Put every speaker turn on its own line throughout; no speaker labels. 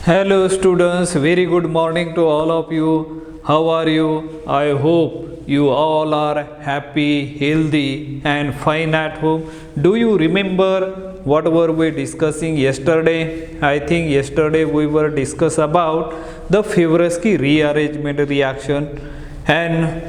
Hello students, very good morning to all of you. How are you? I hope you all are happy, healthy and fine at home. Do you remember what were we discussing yesterday? I think yesterday we were discuss about the Favorsky rearrangement reaction and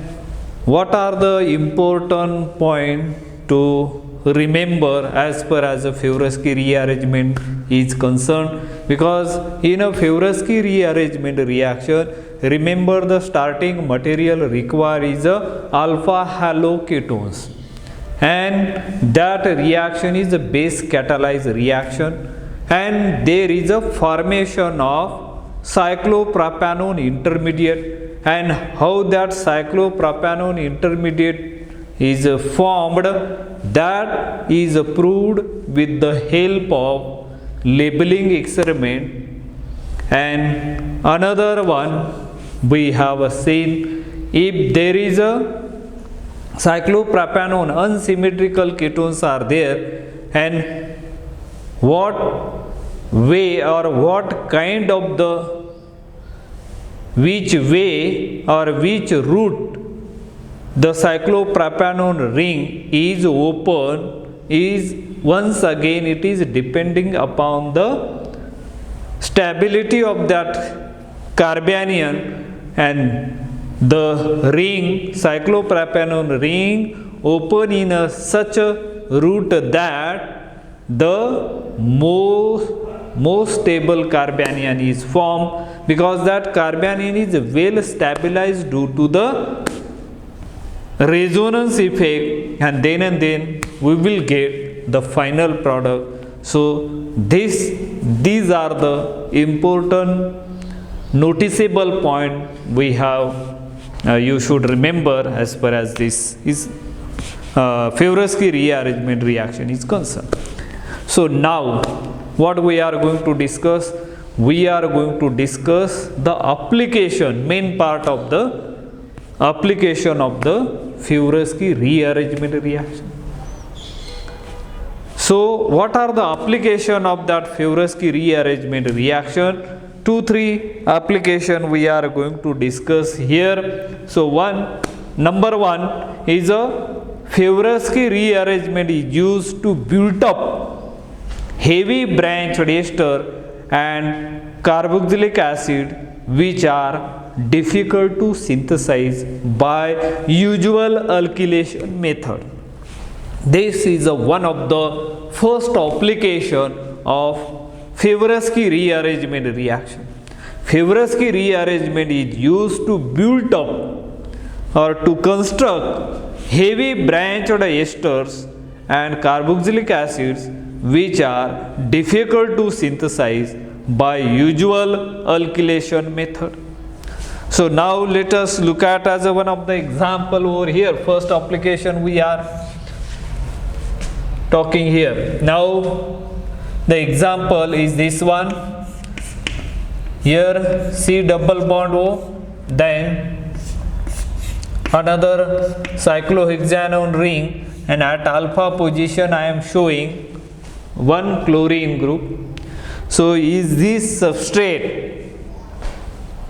what are the important point to remember as per as a Favorsky rearrangement is concerned, because in a Favorsky rearrangement reaction, remember the starting material required is a alpha haloketones, and that reaction is a base catalyzed reaction, and there is a formation of cyclopropanone intermediate, and how that cyclopropanone intermediate is formed, that is proved with the help of labeling experiment. And another one we have seen, if there is a cyclopropanone unsymmetrical ketones are there, and what way or what kind of the which way or which route the cyclopropanone ring is open is once again it is depending upon the stability of that carbanion, and the ring cyclopropanone ring open in such a route that the most stable carbanion is formed, because that carbanion is well stabilized due to the resonance effect, and then we will get the final product. So these are the important noticeable point we have you should remember as far as this is Favorsky rearrangement reaction is concerned. So now what we are going to discuss, we are going to discuss the application, main part of the application of the Favorsky rearrangement reaction. So what are the application of that Favorsky rearrangement reaction? 2-3 application we are going to discuss here. So number one is a Favorsky rearrangement is used to build up heavy branched ester and carboxylic acid which are difficult to synthesize by usual alkylation method. This is one of the first application of Favorsky rearrangement reaction. Favorsky rearrangement is used to build up or to construct heavy branched esters and carboxylic acids which are difficult to synthesize by usual alkylation method. So now let us look at as one of the example over here. First application we are talking here. Now the example is this one. Here C double bond O, then another cyclohexanone ring, and at alpha position I am showing one chlorine group. So is this substrate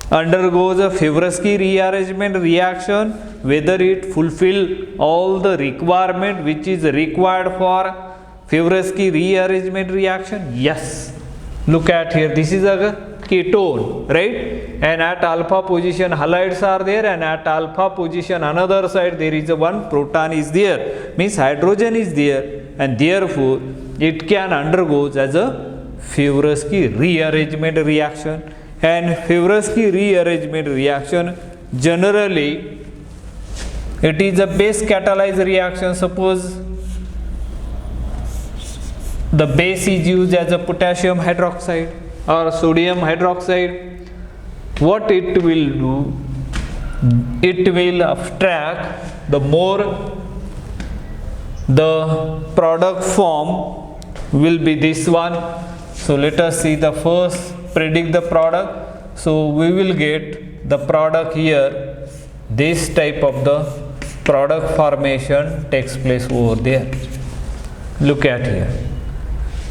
undergoes a Favorsky rearrangement reaction, whether it fulfill all the requirement which is required for Favorsky rearrangement reaction? Yes. Look at here, this is a ketone, right? And at alpha position halides are there, and at alpha position another side there is a one proton is there, means hydrogen is there, and therefore it can undergo as a Favorsky rearrangement reaction. And Favorsky rearrangement reaction generally it is a base catalyzed reaction. Suppose the base is used as a potassium hydroxide or sodium hydroxide. What it will do, it will abstract the more the product form will be this one. So let us see the first predict the product. So we will get the product here, this type of the product formation takes place over there. Look at here.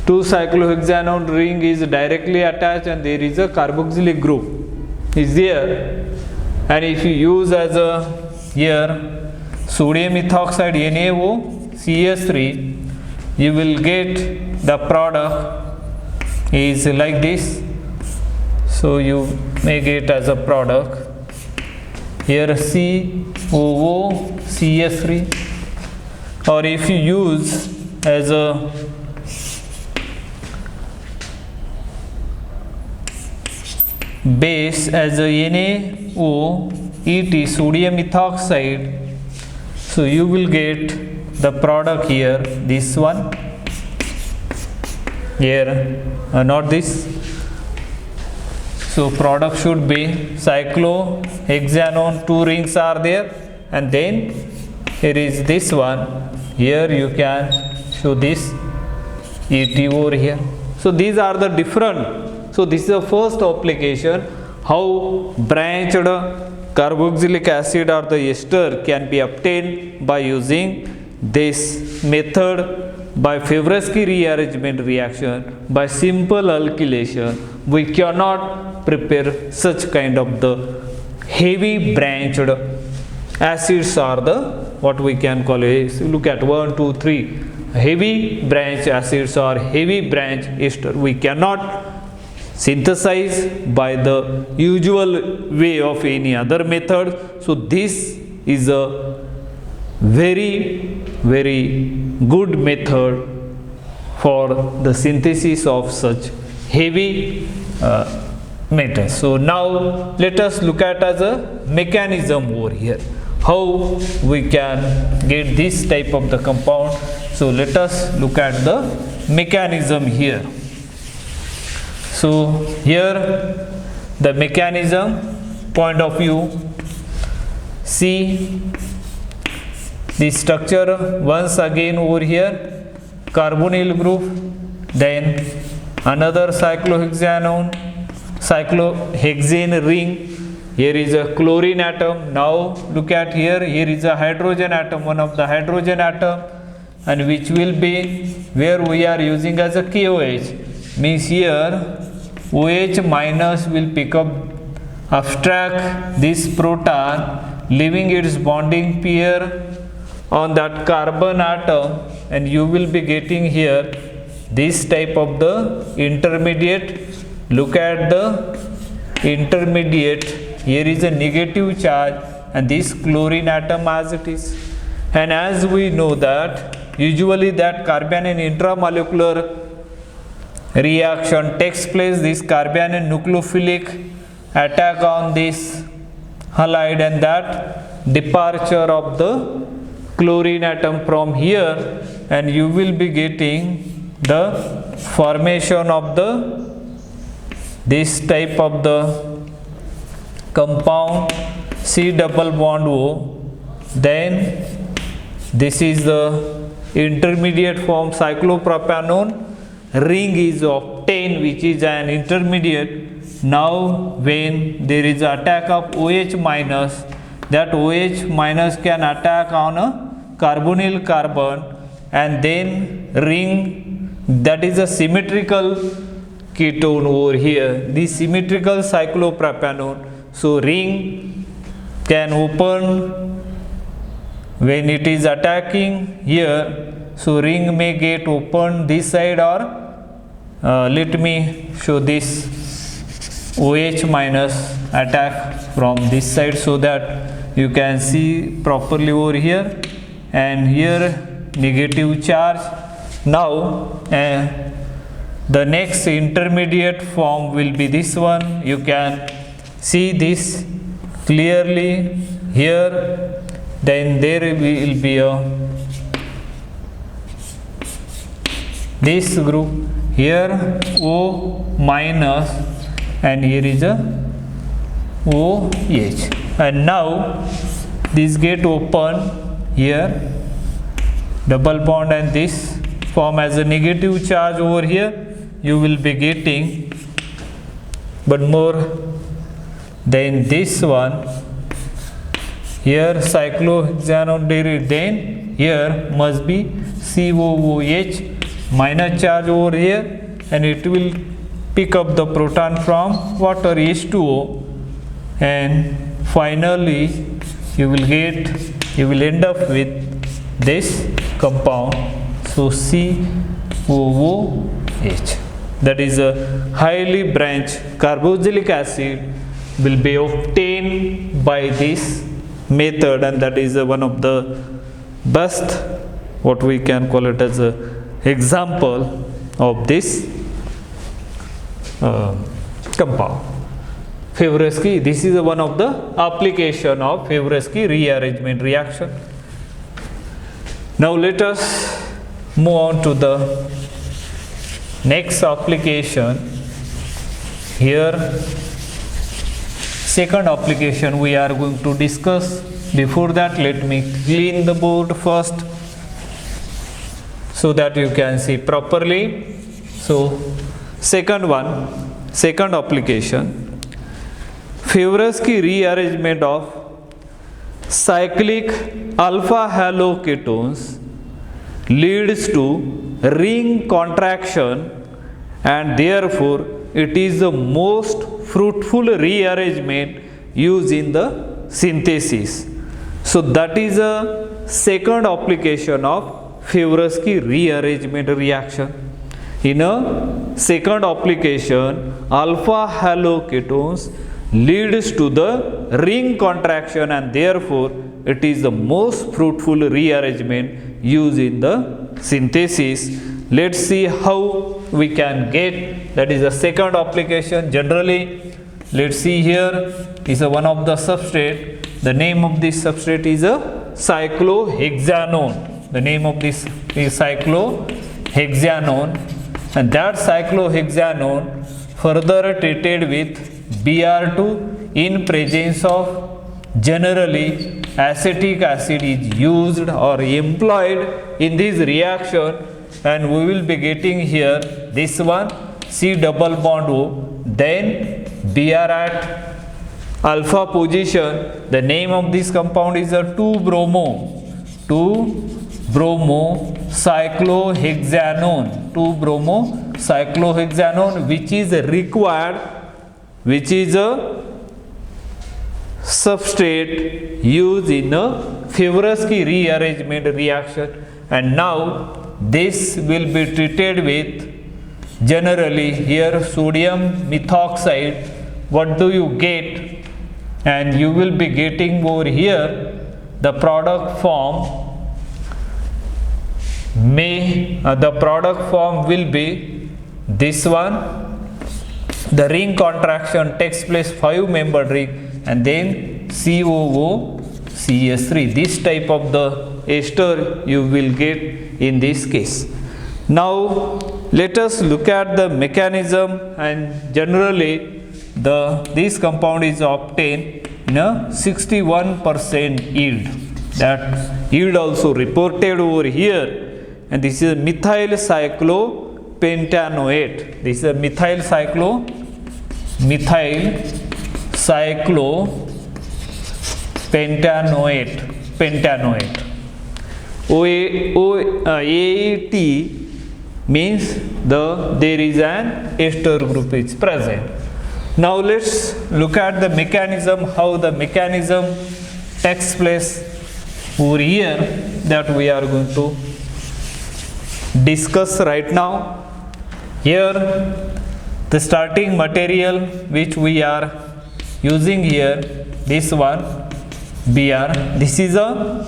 two cyclohexanone ring is directly attached and there is a carboxylic group is there, and if you use as a here sodium ethoxide NaOCS3, you will get the product is like this. So you make it as a product here COOCS3, or if you use as a base as a NaOET sodium ethoxide, so you will get the product here, this one here, not this. So product should be cyclohexanone, two rings are there, and then here is this one. Here you can show this ET over here. So these are the different. So this is the first application, how branched carboxylic acid or the ester can be obtained by using this method by Fibresky rearrangement reaction. By simple alkylation we cannot prepare such kind of the heavy branched acids, are the what we can call it. So look at 1 2 3 heavy branch acids or heavy branch ester we cannot synthesize by the usual way of any other method. So this is a very good method for the synthesis of such heavy metals. So now let us look at as a mechanism over here, how we can get this type of the compound. So let us look at the mechanism here. So here the mechanism point of view, see the structure once again over here, carbonyl group, then another cyclohexane ring, here is a chlorine atom. Now look at here, here is a hydrogen atom, one of the hydrogen atom, and which will be where we are using as a KOH, means here OH minus will pick up, abstract this proton, leaving its bonding pair on that carbon atom, and you will be getting here this type of the intermediate. Look at the intermediate, here is a negative charge and this chlorine atom as it is. And as we know that usually that carbanion intramolecular reaction takes place, this carbanion nucleophilic attack on this halide and that departure of the chlorine atom from here, and you will be getting the formation of the this type of the compound C double bond O. Then this is the intermediate form cyclopropanone ring is obtained, which is an intermediate. Now when there is attack of OH minus, that OH minus can attack on a carbonyl carbon, and then ring, that is a symmetrical ketone over here, the symmetrical cyclopropanone. So ring can open when it is attacking here. So ring may get open this side, or let me show this OH minus attack from this side so that you can see properly over here, and here negative charge. Now the next intermediate form will be this one. You can see this clearly here. Then there will be a this group here O minus, and here is a OH, and now this get open here, double bond, and this form as a negative charge over here. You will be getting, but more than this one here cyclohexanone, then here must be COOH minus charge over here, and it will pick up the proton from water H2O, and finally you will end up with this compound, so COOH. That is a highly branched carboxylic acid will be obtained by this method, and that is one of the best, what we can call it as a example of this compound. Favorsky, this is one of the application of Favorsky rearrangement reaction. Now let us move on to the next application. Here, second application we are going to discuss. Before that, let me clean the board first so that you can see properly. So, second application, Favorsky rearrangement of cyclic alpha haloketones leads to ring contraction, and therefore it is the most fruitful rearrangement used in the synthesis. So that is a second application of Favorsky rearrangement reaction. In a second application, alpha haloketones leads to the ring contraction, and therefore it is the most fruitful rearrangement used in the synthesis. Let's see how we can get, that is the second application. Generally, let's see here is one of the substrate. The name of this substrate is a cyclohexanone. The name of this is cyclohexanone, and that cyclohexanone further treated with Br2 in presence of generally acetic acid is used or employed in this reaction, and we will be getting here this one C double bond O, then Br at alpha position. The name of this compound is a 2-bromo cyclohexanone, 2-bromo cyclohexanone, which is required, which is a substrate used in a Favorsky rearrangement reaction. And now this will be treated with generally here sodium methoxide. What do you get? And you will be getting over here the product form will be this one. The ring contraction takes place 5-membered ring, and then COOCH3. This type of the ester you will get in this case. Now let us look at the mechanism, and generally this compound is obtained in a 61% yield. That yield also reported over here, and this is methyl cyclopentanoate. This is a methyl cyclopentanoate. AAT means there is an ester group is present. Now let's look at the mechanism, how the mechanism takes place over here, that we are going to discuss right now. Here the starting material which we are using here, this one Br, this is a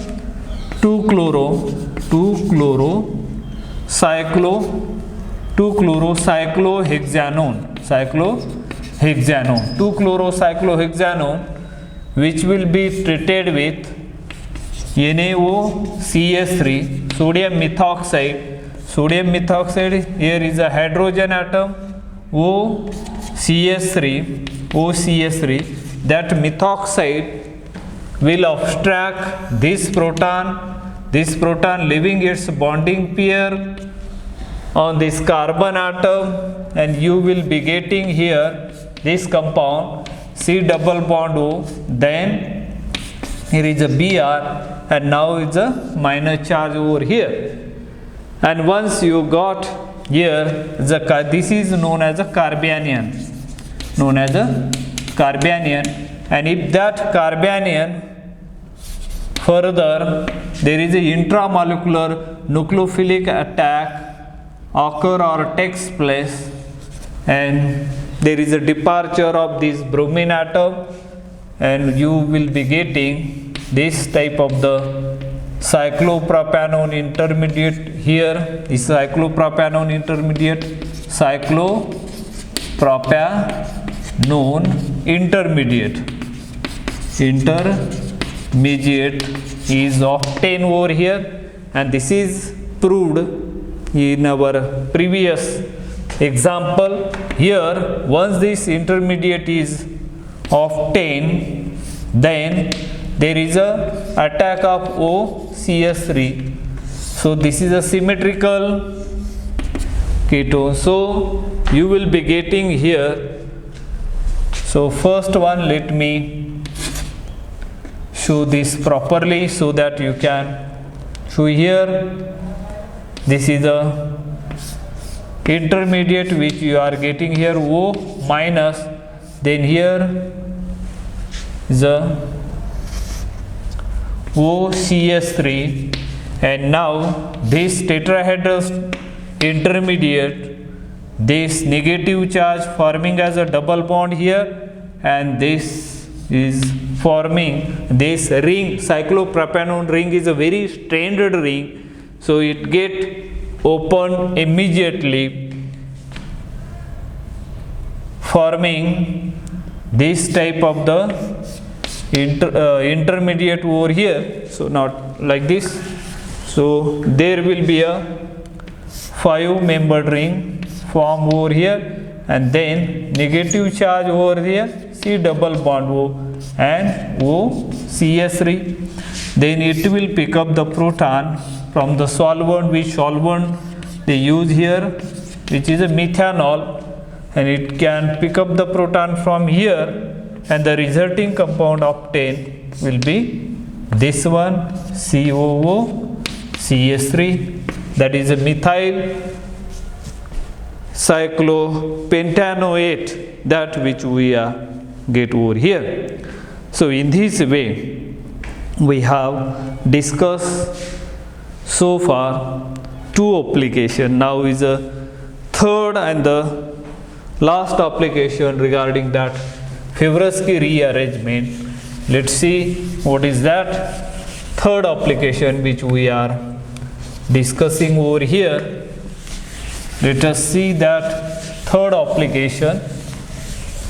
2-chlorocyclohexanone, which will be treated with NaOCH3, sodium methoxide. Here is a hydrogen atom, OCH3. That methoxide will obstruct this proton, leaving its bonding pair on this carbon atom, and you will be getting here this compound C double bond O, then here is a Br, and now it's a minus charge over here. And once you got here, this is known as a carbanion, and if that carbanion further there is a intramolecular nucleophilic attack occur or takes place, and there is a departure of this bromine atom, and you will be getting this type of the cyclopropanone intermediate here. This cyclopropanone intermediate, intermediate is obtained over here, and this is proved in our previous example. Here, once this intermediate is obtained, then there is a attack of OCS3. So this is a symmetrical ketone. So you will be getting here. So first one, let me show this properly so that you can show here. This is a intermediate which you are getting here, O minus, then here is a OCS3, and now this tetrahedrous intermediate, this negative charge forming as a double bond here, and this is forming this ring. Cyclopropanone ring is a very stranded ring, so it get opened immediately, forming this type of the intermediate over here. So not like this. So there will be a 5-membered ring form over here, and then negative charge over here, C double bond O and OCS3. Then it will pick up the proton from the solvent, which solvent they use here, which is a methanol, and it can pick up the proton from here, and the resulting compound obtained will be this one, COOCS3, that is a methyl cyclopentanoate, that which we get over here. So in this way we have discussed so far 2 applications. Now is a third and the last application regarding that Fibrovsky rearrangement. Let's see what is that third application which we are discussing over here. Let us see that third application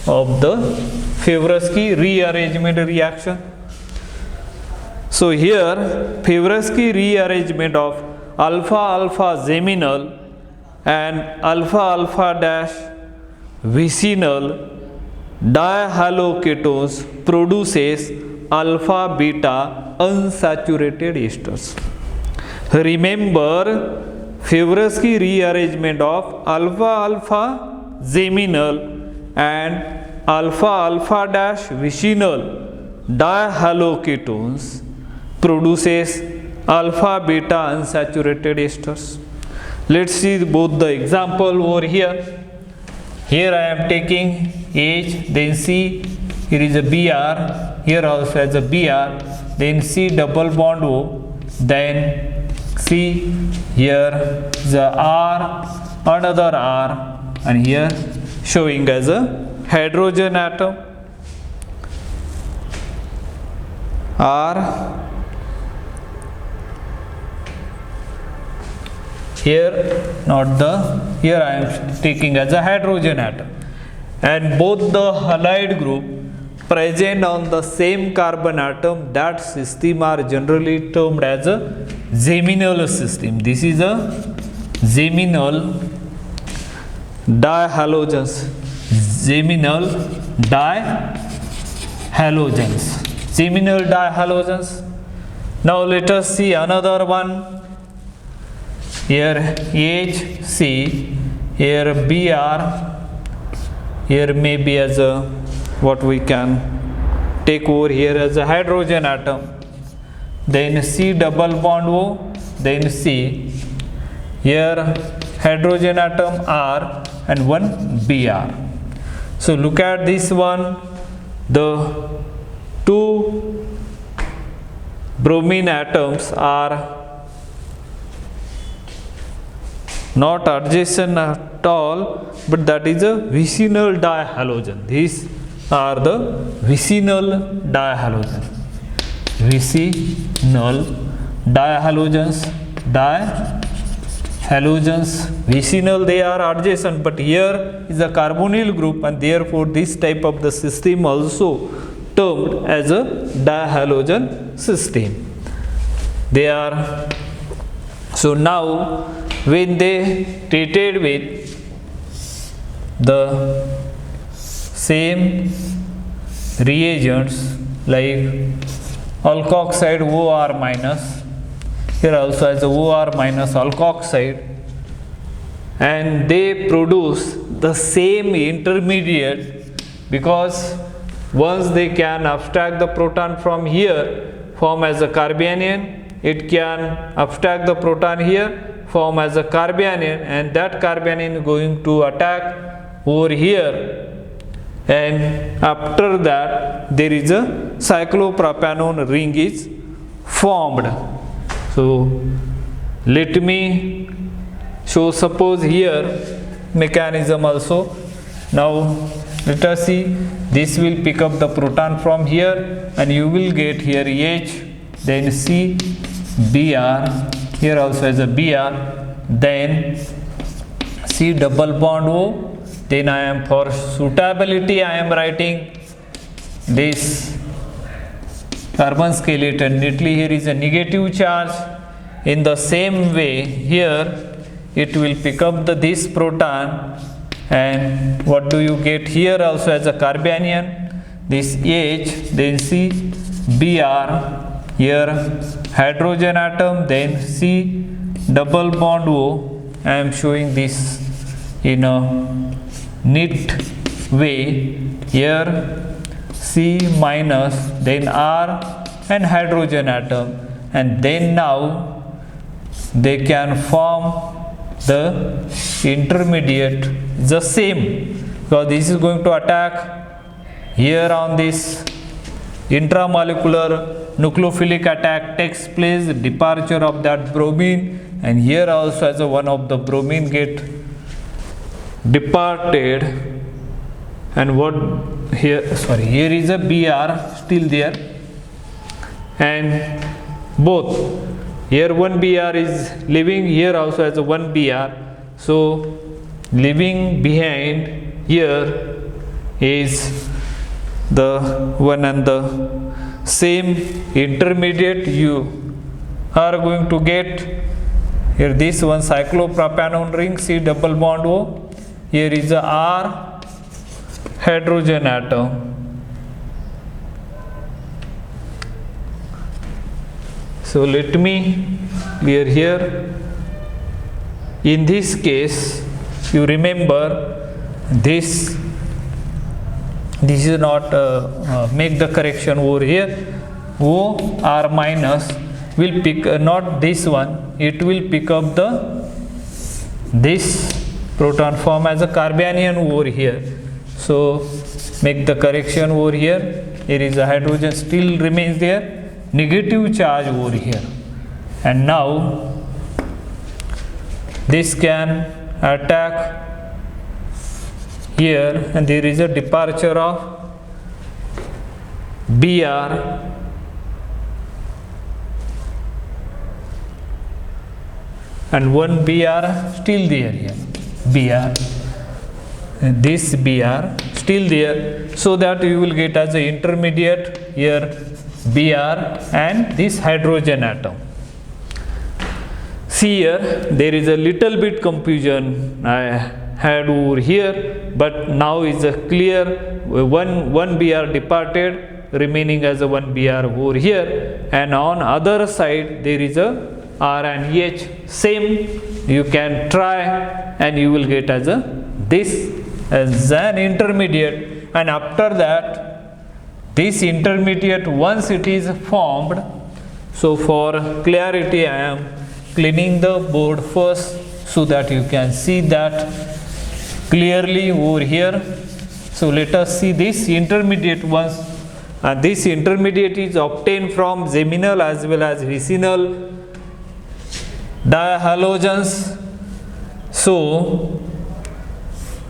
of the Fibrovsky rearrangement reaction. So here Fibrovsky rearrangement of alpha-alpha geminal and alpha-alpha dash vicinal dihaloketones produces alpha beta unsaturated esters. Remember, Fibrovsky rearrangement of alpha alpha geminal and alpha alpha dash vicinal dihaloketones produces alpha beta unsaturated esters. Let's see both the example over here. Here I am taking H, then C, here is a Br, here also as a Br, then C double bond O, then C, here the R, another R, and here showing as a hydrogen atom, R, here not the, here I am taking as a hydrogen atom, and both the halide group present on the same carbon atom, that system are generally termed as a geminal system. This is a geminal dihalogens, geminal dihalogens, geminal dihalogens. Now let us see another one. Here HC, here Br, here maybe as a what we can take over here as a hydrogen atom, then C double bond O, then C, here hydrogen atom R and one Br. So look at this one, the two bromine atoms are not adjacent at all, but that is a vicinal dihalogen. These are the vicinal dihalogen. Vicinal dihalogens, vicinal, they are adjacent, but here is a carbonyl group, and therefore this type of the system also termed as a dihalogen system. They are, so now when they treated with the same reagents like alkoxide OR minus, here also as a OR minus alkoxide, and they produce the same intermediate, because once they can abstract the proton from here, form as a carbanion, it can abstract the proton here, form as a carbanion, and that carbanion is going to attack over here, and after that there is a cyclopropanone ring is formed. So let me show, suppose here mechanism also. Now let us see, this will pick up the proton from here, and you will get here H, then C, Br, here also as a Br, then C double bond O, then I am, for suitability I am writing this carbon skeleton neatly. Here is a negative charge. In the same way here it will pick up this proton, and what do you get here also as a carbanion, this H, then C, Br, here hydrogen atom, then C double bond O. I am showing this in a neat way. Here C minus, then R and hydrogen atom, and then now they can form the intermediate the same, because this is going to attack here on this intramolecular nucleophilic attack takes place, departure of that bromine, and here also as a one of the bromine get departed, and what here, sorry, here is a Br still there, and both here one Br is leaving, here also as a one Br. So leaving behind here is the one and the same intermediate you are going to get. Here this one cyclopropanone ring, C double bond O, here is a R hydrogen atom. So let me clear here. In this case, you remember this is not make the correction over here. O R minus will pick not this one, it will pick up this proton form as a carbanion over here. So make the correction over here. Here is a hydrogen still remains there, negative charge over here, and now this can attack here, and there is a departure of Br, and one Br still there here, Br, and this Br still there, so that you will get as a intermediate here Br and this hydrogen atom. See here, there is a little bit confusion I had over here, but now is a clear, one Br departed, remaining as a one Br over here, and on other side there is a R and H, same, you can try and you will get as a this as an intermediate, and after that this intermediate, once it is formed, so for clarity I am cleaning the board first. so that you can see that clearly over here. So let us see this intermediate ones, and this intermediate is obtained from geminal as well as vicinal dihalogens. So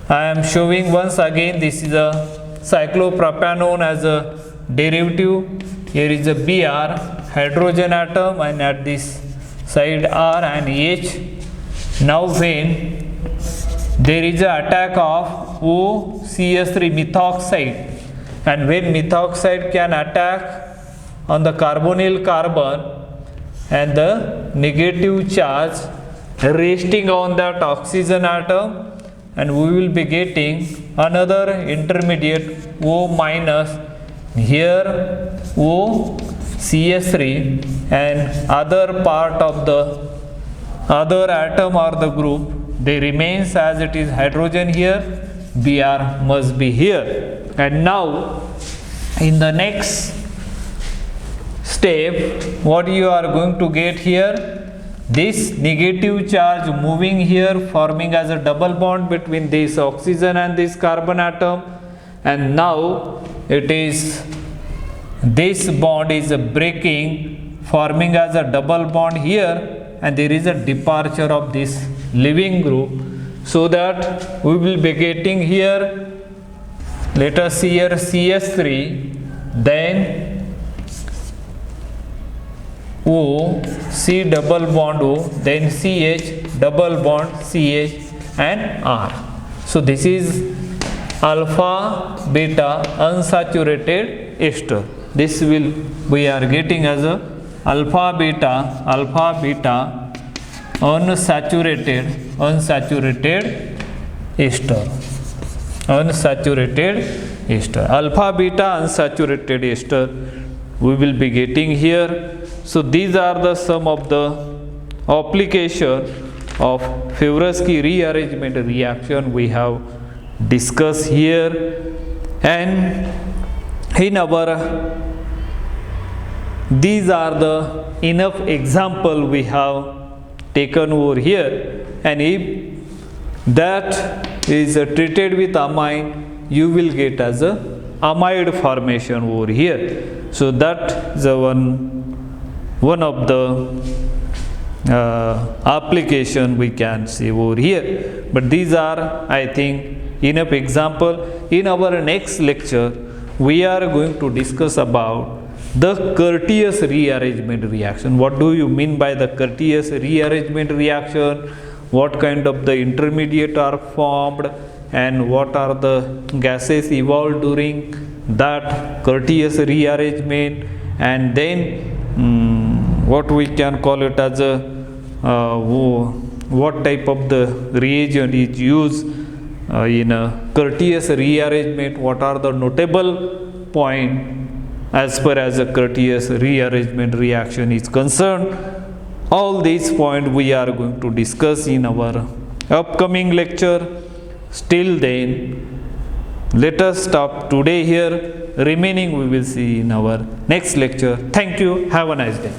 I am showing once again, this is a cyclopropanone as a derivative. Here is a Br hydrogen atom, and at this side R and H. Now when there is an attack of OCS3 methoxide, and when methoxide can attack on the carbonyl carbon and the negative charge resting on that oxygen atom, and we will be getting another intermediate O minus, here OCS3, and other part of the other atom or the group, they remains as it is hydrogen here, Br must be here. And now in the next step, what you are going to get here, this negative charge moving here, forming as a double bond between this oxygen and this carbon atom, and now it is, this bond is breaking, forming as a double bond here, and there is a departure of this leaving group, so that we will be getting here, let us see here CS3, then O, C double bond O, then CH double bond CH and R. So this is alpha beta unsaturated ester. This will, we are getting as a alpha beta unsaturated ester. Unsaturated ester. Alpha beta unsaturated ester we will be getting here. So these are the some of the application of Favorsky rearrangement reaction we have discussed here, and in our, these are the enough example we have taken over here, and if that is treated with amine, you will get as a amide formation over here. So that is one of the application we can see over here. But these are, I think, enough example. In our next lecture, we are going to discuss about the Curtius rearrangement reaction. What do you mean by the Curtius rearrangement reaction? What kind of the intermediate are formed, and what are the gases evolved during that Curtius rearrangement, and then what we can call it as a what type of the reagent is used in a Curtius rearrangement, what are the notable point as far as a Curtius rearrangement reaction is concerned. All these points we are going to discuss in our upcoming lecture. Still then, let us stop today here. Remaining we will see in our next lecture. Thank you. Have a nice day.